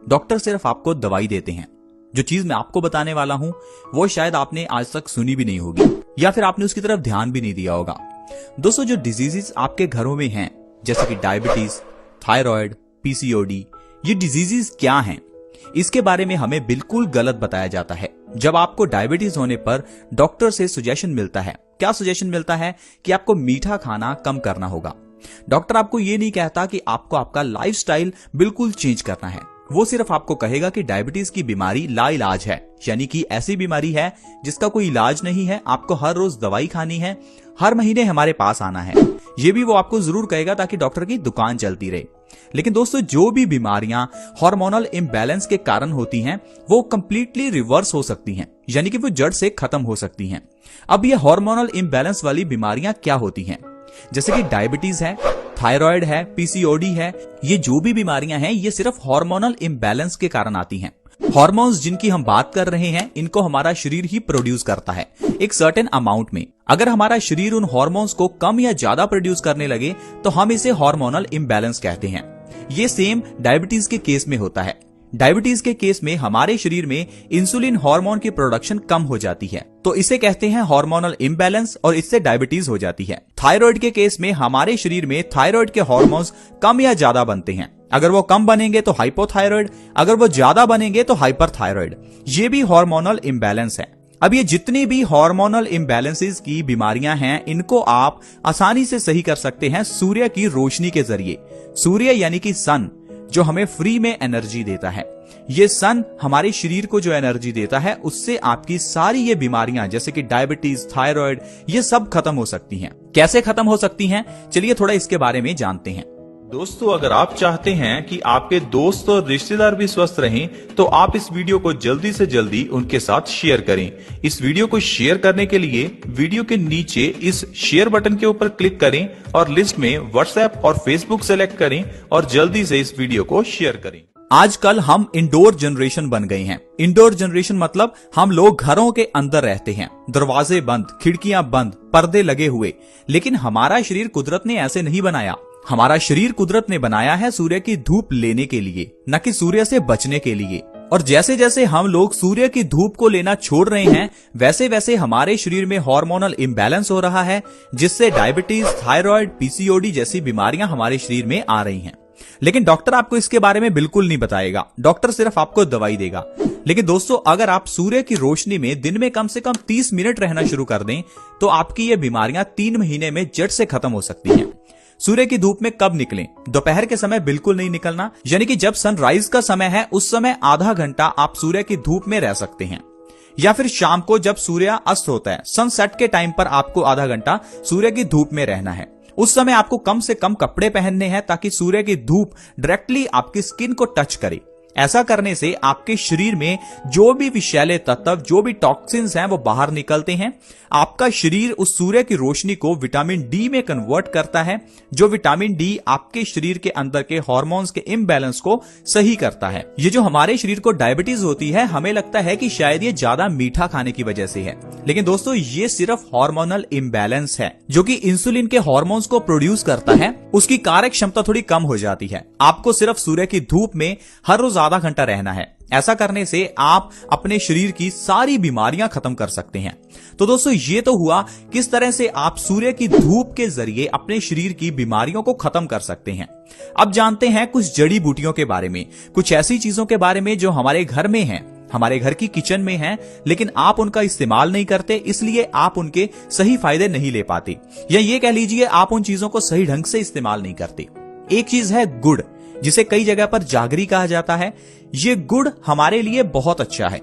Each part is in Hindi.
डॉक्टर सिर्फ आपको दवाई देते हैं। जो चीज मैं आपको बताने वाला हूं वो शायद आपने आज तक सुनी भी नहीं होगी या फिर आपने उसकी तरफ ध्यान भी नहीं दिया होगा। दोस्तों, जो डिजीजेस आपके घरों में हैं, जैसे कि डायबिटीज, थायराइड, पीसीओडी, ये डिजीजेस क्या हैं, इसके बारे में हमें बिल्कुल गलत बताया जाता है। जब आपको डायबिटीज होने पर डॉक्टर से सजेशन मिलता है, क्या सजेशन मिलता है कि आपको मीठा खाना कम करना होगा। डॉक्टर आपको ये नहीं कहता कि आपको आपका लाइफस्टाइल बिल्कुल चेंज करना है। वो सिर्फ आपको कहेगा कि डायबिटीज की बीमारी लाइलाज है, यानी कि ऐसी बीमारी है जिसका कोई इलाज नहीं है, आपको हर रोज दवाई खानी है, हर महीने हमारे पास आना है। ये भी वो आपको जरूर कहेगा ताकि डॉक्टर की दुकान चलती रहे। लेकिन दोस्तों, जो भी बीमारियां हार्मोनल इम्बैलेंस के कारण होती हैं वो कंप्लीटली रिवर्स हो सकती हैं, यानी कि वो जड़ से खत्म हो सकती हैं। अब ये हार्मोनल इम्बैलेंस वाली बीमारियां क्या होती हैं? जैसे कि डायबिटीज है, थायराइड है, पीसीओडी है, ये जो भी बीमारियां हैं ये सिर्फ हार्मोनल इम्बैलेंस के कारण आती हैं। हॉर्मोन्स जिनकी हम बात कर रहे हैं इनको हमारा शरीर ही प्रोड्यूस करता है एक सर्टेन अमाउंट में। अगर हमारा शरीर उन हॉर्मोन्स को कम या ज्यादा प्रोड्यूस करने लगे तो हम इसे हार्मोनल इम्बैलेंस कहते हैं। ये सेम डायबिटीज के केस में होता है। डायबिटीज के केस में हमारे शरीर में इंसुलिन हार्मोन की प्रोडक्शन कम हो जाती है, तो इसे कहते हैं हार्मोनल इम्बैलेंस और इससे डायबिटीज हो जाती है। थायराइड के केस में हमारे शरीर में थायराइड के हार्मोन्स कम या ज्यादा बनते हैं। अगर वो कम बनेंगे तो हाइपोथायराइड, अगर वो ज्यादा बनेंगे तो हाइपरथायराइड। ये भी हार्मोनल इम्बैलेंस है। अब ये जितनी भी हार्मोनल इम्बैलेंसेस की बीमारियां हैं इनको आप आसानी से सही कर सकते हैं सूर्य की रोशनी के जरिए। सूर्य यानी कि सन, जो हमें फ्री में एनर्जी देता है। ये सन हमारे शरीर को जो एनर्जी देता है उससे आपकी सारी ये बीमारियां जैसे कि डायबिटीज, थायराइड, ये सब खत्म हो सकती हैं। कैसे खत्म हो सकती हैं, चलिए थोड़ा इसके बारे में जानते हैं। दोस्तों, अगर आप चाहते हैं कि आपके दोस्त और रिश्तेदार भी स्वस्थ रहें, तो आप इस वीडियो को जल्दी से जल्दी उनके साथ शेयर करें। इस वीडियो को शेयर करने के लिए वीडियो के नीचे इस शेयर बटन के ऊपर क्लिक करें और लिस्ट में व्हाट्सएप और फेसबुक सेलेक्ट करें और जल्दी से इस वीडियो को शेयर करें। आजकल हम इंडोर जनरेशन बन गए हैं। इंडोर जनरेशन मतलब हम लोग घरों के अंदर रहते हैं, दरवाजे बंद, खिड़कियां बंद, पर्दे लगे हुए। लेकिन हमारा शरीर कुदरत ने ऐसे नहीं बनाया। हमारा शरीर कुदरत ने बनाया है सूर्य की धूप लेने के लिए, न कि सूर्य से बचने के लिए। और जैसे जैसे हम लोग सूर्य की धूप को लेना छोड़ रहे हैं वैसे वैसे हमारे शरीर में हार्मोनल इम्बैलेंस हो रहा है, जिससे डायबिटीज, थायराइड, पीसीओडी जैसी बीमारियां हमारे शरीर में आ रही हैं। लेकिन डॉक्टर आपको इसके बारे में बिल्कुल नहीं बताएगा, डॉक्टर सिर्फ आपको दवाई देगा। लेकिन दोस्तों, अगर आप सूर्य की रोशनी में दिन में कम से कम 30 मिनट रहना शुरू कर दें तो आपकी ये बीमारियां 3 महीने में जड़ से खत्म हो सकती हैं। सूर्य की धूप में कब निकलें? दोपहर के समय बिल्कुल नहीं निकलना, यानी कि जब सनराइज का समय है उस समय आधा घंटा आप सूर्य की धूप में रह सकते हैं। या फिर शाम को जब सूर्य अस्त होता है, सनसेट के टाइम पर आपको आधा घंटा सूर्य की धूप में रहना है। उस समय आपको कम से कम कपड़े पहनने हैं ताकि सूर्य की धूप डायरेक्टली आपकी स्किन को टच करे। ऐसा करने से आपके शरीर में जो भी विषैले तत्व, जो भी टॉक्सिन्स हैं वो बाहर निकलते हैं। आपका शरीर उस सूर्य की रोशनी को विटामिन डी में कन्वर्ट करता है, जो विटामिन डी आपके शरीर के अंदर के हार्मोन्स के इम्बैलेंस को सही करता है। ये जो हमारे शरीर को डायबिटीज होती है, हमें लगता है कि शायद ये ज्यादा मीठा खाने की वजह से है, लेकिन दोस्तों ये सिर्फ हार्मोनल इम्बैलेंस है। जो कि इंसुलिन के हार्मोन्स को प्रोड्यूस करता है उसकी कारक क्षमता थोड़ी कम हो जाती है। आपको सिर्फ सूर्य की धूप में हर रोज आधा घंटा रहना है। ऐसा करने से आप अपने शरीर की सारी बीमारियां खत्म कर सकते हैं। तो दोस्तों, ये तो हुआ किस तरह से आप सूर्य की धूप के जरिए अपने शरीर की बीमारियों को खत्म कर सकते हैं। अब जानते हैं कुछ जड़ी बूटियों के बारे में, कुछ ऐसी चीजों के बारे में जो हमारे घर में हैं, हमारे घर की किचन में हैं, लेकिन आप उनका इस्तेमाल नहीं करते, इसलिए आप उनके सही फायदे नहीं ले पाते, या ये कह लीजिए आप उन चीजों को सही ढंग से इस्तेमाल नहीं करते। एक चीज है गुड़, जिसे कई जगह पर जागरी कहा जाता है। ये गुड़ हमारे लिए बहुत अच्छा है।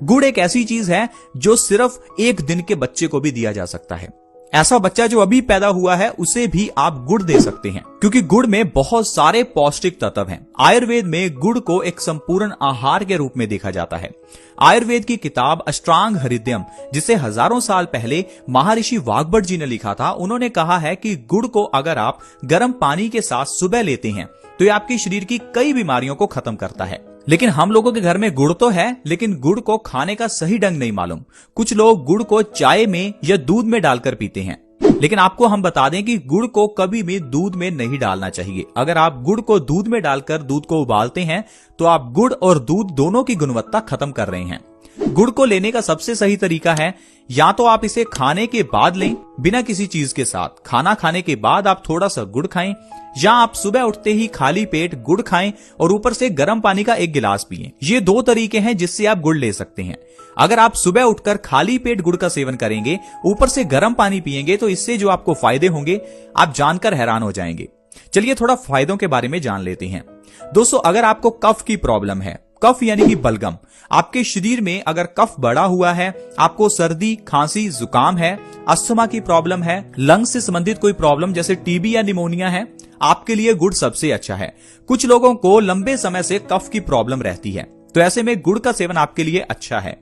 गुड़ एक ऐसी चीज है जो सिर्फ 1 दिन के बच्चे को भी दिया जा सकता है। ऐसा बच्चा जो अभी पैदा हुआ है उसे भी आप गुड़ दे सकते हैं, क्योंकि गुड़ में बहुत सारे पौष्टिक तत्व हैं। आयुर्वेद में गुड़ को एक संपूर्ण आहार के रूप में देखा जाता है। आयुर्वेद की किताब अष्टांग हृदयम, जिसे हजारों साल पहले महर्षि वाग्भट जी ने लिखा था, उन्होंने कहा है कि गुड़ को अगर आप गर्म पानी के साथ सुबह लेते हैं तो ये आपके शरीर की कई बीमारियों को खत्म करता है। लेकिन हम लोगों के घर में गुड़ तो है, लेकिन गुड़ को खाने का सही ढंग नहीं मालूम। कुछ लोग गुड़ को चाय में या दूध में डालकर पीते हैं। लेकिन आपको हम बता दें कि गुड़ को कभी भी दूध में नहीं डालना चाहिए। अगर आप गुड़ को दूध में डालकर दूध को उबालते हैं तो आप गुड़ और दूध दोनों की गुणवत्ता खत्म कर रहे हैं। गुड़ को लेने का सबसे सही तरीका है या तो आप इसे खाने के बाद लें बिना किसी चीज के साथ, खाना खाने के बाद आप थोड़ा सा गुड़ खाएं, या आप सुबह उठते ही खाली पेट गुड़ खाएं और ऊपर से गर्म पानी का 1 गिलास पिएं। ये 2 तरीके हैं जिससे आप गुड़ ले सकते हैं। अगर आप सुबह उठकर खाली पेट गुड़ का सेवन करेंगे, ऊपर से गर्म पानी पिएंगे, तो इससे जो आपको फायदे होंगे आप जानकर हैरान हो जाएंगे। चलिए थोड़ा फायदों के बारे में जान लेते हैं। दोस्तों, अगर आपको कफ की प्रॉब्लम है, कफ यानी कि बलगम, आपके शरीर में अगर कफ बढ़ा हुआ है, आपको सर्दी, खांसी, जुकाम है, अस्थमा की प्रॉब्लम है, लंग्स से संबंधित कोई प्रॉब्लम जैसे टीबी या निमोनिया है, आपके लिए गुड़ सबसे अच्छा है। कुछ लोगों को लंबे समय से कफ की प्रॉब्लम रहती है, तो ऐसे में गुड़ का सेवन आपके लिए अच्छा है।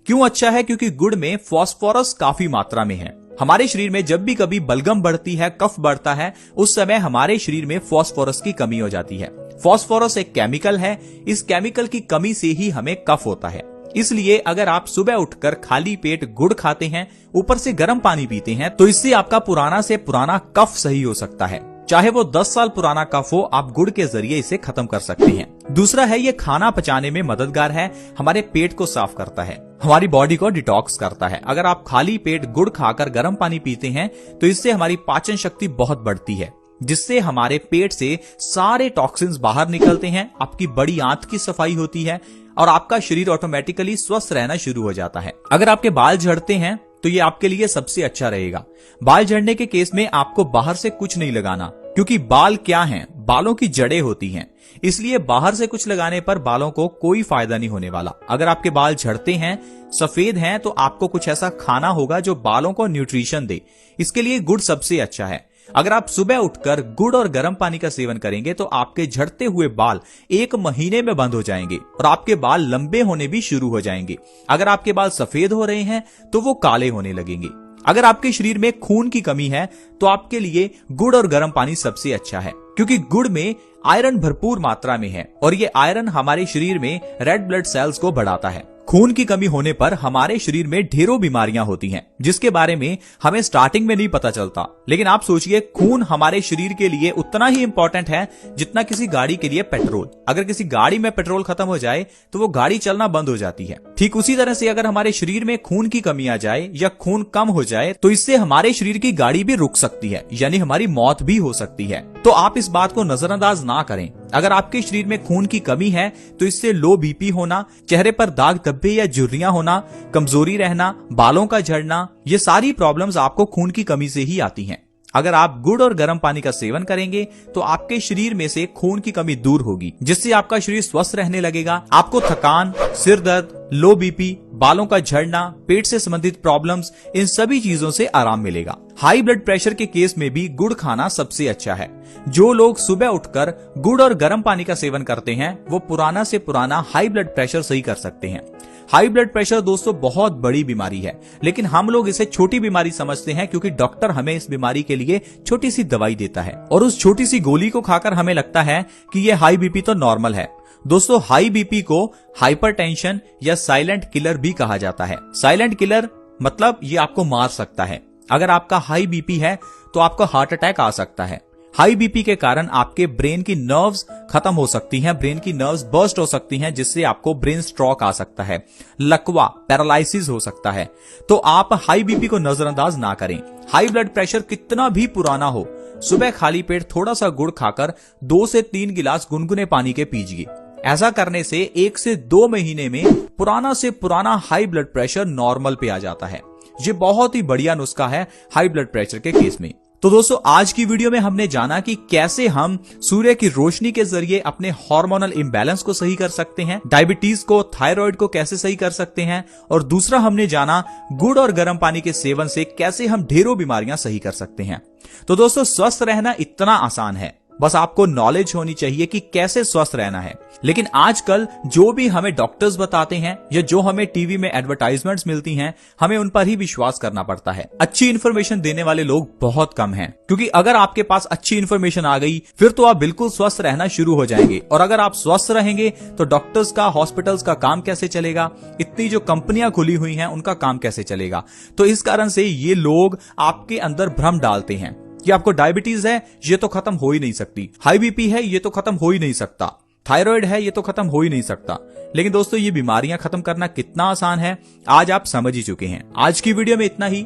क्यों अच्छा है? क्योंकि गुड़ में फास्फोरस काफी मात्रा में है। हमारे शरीर में जब भी कभी बलगम बढ़ती है, कफ बढ़ता है, उस समय हमारे शरीर में फास्फोरस की कमी हो जाती है। फास्फोरस एक केमिकल है, इस केमिकल की कमी से ही हमें कफ होता है। इसलिए अगर आप सुबह उठकर खाली पेट गुड़ खाते हैं, ऊपर से गर्म पानी पीते हैं, तो इससे आपका पुराना से पुराना कफ सही हो सकता है। चाहे वो 10 साल पुराना कफ हो, आप गुड़ के जरिए इसे खत्म कर सकते हैं। दूसरा है, ये खाना पचाने में मददगार है, हमारे पेट को साफ करता है, हमारी बॉडी को डिटॉक्स करता है। अगर आप खाली पेट गुड़ खाकर गर्म पानी पीते हैं तो इससे हमारी पाचन शक्ति बहुत बढ़ती है, जिससे हमारे पेट से सारे टॉक्सिन्स बाहर निकलते हैं, आपकी बड़ी आंत की सफाई होती है और आपका शरीर ऑटोमेटिकली स्वस्थ रहना शुरू हो जाता है। अगर आपके बाल झड़ते हैं तो ये आपके लिए सबसे अच्छा रहेगा। बाल झड़ने के केस में आपको बाहर से कुछ नहीं लगाना, क्योंकि बाल क्या हैं? बालों की जड़ें होती हैं, इसलिए बाहर से कुछ लगाने पर बालों को कोई फायदा नहीं होने वाला। अगर आपके बाल झड़ते हैं, सफेद हैं, तो आपको कुछ ऐसा खाना होगा जो बालों को न्यूट्रिशन दे। इसके लिए गुड़ सबसे अच्छा है। अगर आप सुबह उठकर गुड़ और गर्म पानी का सेवन करेंगे तो आपके झड़ते हुए बाल 1 महीने में बंद हो जाएंगे और आपके बाल लंबे होने भी शुरू हो जाएंगे। अगर आपके बाल सफेद हो रहे हैं तो वो काले होने लगेंगे। अगर आपके शरीर में खून की कमी है तो आपके लिए गुड़ और गर्म पानी सबसे अच्छा है, क्योंकि गुड़ में आयरन भरपूर मात्रा में है और ये आयरन हमारे शरीर में रेड ब्लड सेल्स को बढ़ाता है। खून की कमी होने पर हमारे शरीर में ढेरों बीमारियां होती हैं, जिसके बारे में हमें स्टार्टिंग में नहीं पता चलता। लेकिन आप सोचिए, खून हमारे शरीर के लिए उतना ही इंपॉर्टेंट है जितना किसी गाड़ी के लिए पेट्रोल। अगर किसी गाड़ी में पेट्रोल खत्म हो जाए तो वो गाड़ी चलना बंद हो जाती है। ठीक उसी तरह से अगर हमारे शरीर में खून की कमी आ जाए या खून कम हो जाए तो इससे हमारे शरीर की गाड़ी भी रुक सकती है, यानी हमारी मौत भी हो सकती है। तो आप इस बात को नजरअंदाज ना करें। अगर आपके शरीर में खून की कमी है तो इससे लो बीपी होना, चेहरे पर दाग धब्बे या झुर्रियां होना, कमजोरी रहना, बालों का झड़ना, ये सारी प्रॉब्लम्स आपको खून की कमी से ही आती हैं। अगर आप गुड़ और गर्म पानी का सेवन करेंगे तो आपके शरीर में से खून की कमी दूर होगी, जिससे आपका शरीर स्वस्थ रहने लगेगा। आपको थकान, सिर दर्द, लो बीपी, बालों का झड़ना, पेट से संबंधित प्रॉब्लम्स, इन सभी चीजों से आराम मिलेगा। हाई ब्लड प्रेशर के केस में भी गुड़ खाना सबसे अच्छा है। जो लोग सुबह उठकर गुड़ और गर्म पानी का सेवन करते हैं वो पुराना से पुराना हाई ब्लड प्रेशर सही कर सकते हैं। हाई ब्लड प्रेशर दोस्तों बहुत बड़ी बीमारी है, लेकिन हम लोग इसे छोटी बीमारी समझते हैं, क्योंकि डॉक्टर हमें इस बीमारी के लिए छोटी सी दवाई देता है और उस छोटी सी गोली को खाकर हमें लगता है कि ये हाई बीपी तो नॉर्मल है। दोस्तों, हाई बीपी को हाइपरटेंशन या साइलेंट किलर भी कहा जाता है। साइलेंट किलर मतलब ये आपको मार सकता है। अगर आपका हाई बीपी है तो आपको हार्ट अटैक आ सकता है। हाई बीपी के कारण आपके ब्रेन की नर्व्स खत्म हो सकती हैं, ब्रेन की नर्व्स बर्स्ट हो सकती हैं, जिससे आपको ब्रेन स्ट्रोक आ सकता है, लकवा, पैरालिसिस हो सकता है। तो आप हाई बीपी को नजरअंदाज ना करें। हाई ब्लड प्रेशर कितना भी पुराना हो, सुबह खाली पेट थोड़ा सा गुड़ खाकर 2 से 3 गिलास गुनगुने पानी के पीजिए। ऐसा करने से 1 से 2 महीने में पुराना से पुराना हाई ब्लड प्रेशर नॉर्मल पे आ जाता है। ये बहुत ही बढ़िया नुस्खा है हाई ब्लड प्रेशर के केस में। तो दोस्तों, आज की वीडियो में हमने जाना कि कैसे हम सूर्य की रोशनी के जरिए अपने हार्मोनल इंबैलेंस को सही कर सकते हैं, डायबिटीज को, थायराइड को कैसे सही कर सकते हैं, और दूसरा हमने जाना गुड़ और गर्म पानी के सेवन से कैसे हम ढेरों बीमारियां सही कर सकते हैं। तो दोस्तों, स्वस्थ रहना इतना आसान है, बस आपको नॉलेज होनी चाहिए कि कैसे स्वस्थ रहना है। लेकिन आजकल जो भी हमें डॉक्टर्स बताते हैं या जो हमें टीवी में एडवर्टाइजमेंट्स मिलती हैं, हमें उन पर ही विश्वास करना पड़ता है। अच्छी इन्फॉर्मेशन देने वाले लोग बहुत कम हैं, क्योंकि अगर आपके पास अच्छी इन्फॉर्मेशन आ गई फिर तो आप बिल्कुल स्वस्थ रहना शुरू हो जाएंगे। और अगर आप स्वस्थ रहेंगे तो डॉक्टर्स का, हॉस्पिटल्स का काम कैसे चलेगा, इतनी जो कंपनियां खुली हुई हैं उनका काम कैसे चलेगा। तो इस कारण से ये लोग आपके अंदर भ्रम डालते हैं कि आपको डायबिटीज है, ये तो खत्म हो ही नहीं सकती, हाई बीपी है, ये तो खत्म हो ही नहीं सकता, थायराइड है, ये तो खत्म हो ही नहीं सकता। लेकिन दोस्तों, ये बीमारियां खत्म करना कितना आसान है आज आप समझ ही चुके हैं। आज की वीडियो में इतना ही।